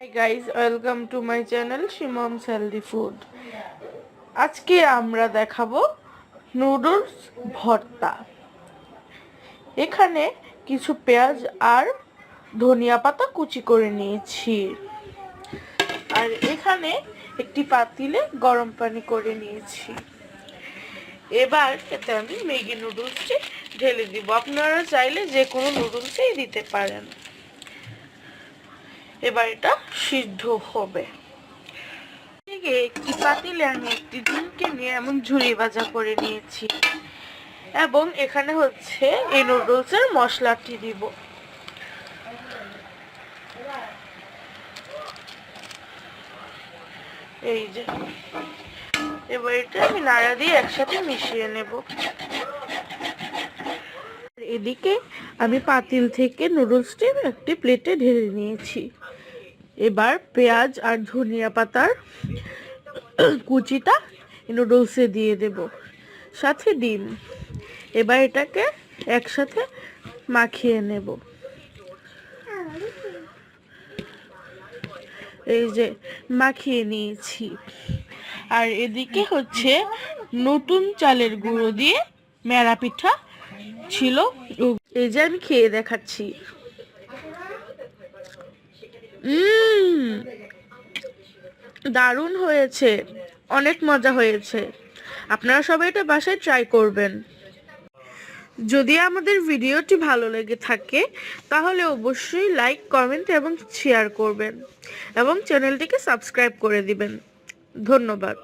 Hi guys, welcome to my channel Shimom's Healthy Food. আজকে আমরা দেখাবো নুডলস ভর্তা। এখানে কিছু পেঁয়াজ আর ধনিয়া পাতা কুচি করে নিয়েছি, আর এখানে একটি পাতিলে গরম পানি করে নিয়েছি। এবার এতে আমি ম্যাগি নুডলসটি ঢেলে দিব। আপনারা চাইলে যে কোনো নুডলসই দিতে পারেন। এবার এটা সিদ্ধ হবে। একটি পাতিলে আমি একটি ডিমকে নিয়ে এমন ঝুরি ভাজা করে নিয়েছি, এবং এখানে হচ্ছে এই নুডলসের মশলাটি দিব। এই যে, এবার এটা আমি নাড়া দিয়ে একসাথে মিশিয়ে নেব। এদিকে আমি পাতিল থেকে নুডলসটি একটি প্লেটে ঢেলে নিয়েছি। এবার পেঁয়াজ আর ধনিয়া পাতার কুচিটা নুডলসে দিয়ে দেব, সাথে ডিম। এবার এটাকে একসাথে মাখিয়ে নেব। এই যে মাখিয়ে নিয়েছি। আর এদিকে হচ্ছে নতুন চালের গুঁড়ো দিয়ে মেরা পিঠা ছিল, এই যে আমি খেয়ে দেখাচ্ছি। দারুণ হয়েছে, অনেক মজা হয়েছে। আপনারা সবাই এটা বাসায় ট্রাই করবেন। যদি আমাদের ভিডিওটি ভালো লেগে থাকে তাহলে অবশ্যই লাইক, কমেন্ট এবং শেয়ার করবেন, এবং চ্যানেলটিকে সাবস্ক্রাইব করে দিবেন। ধন্যবাদ।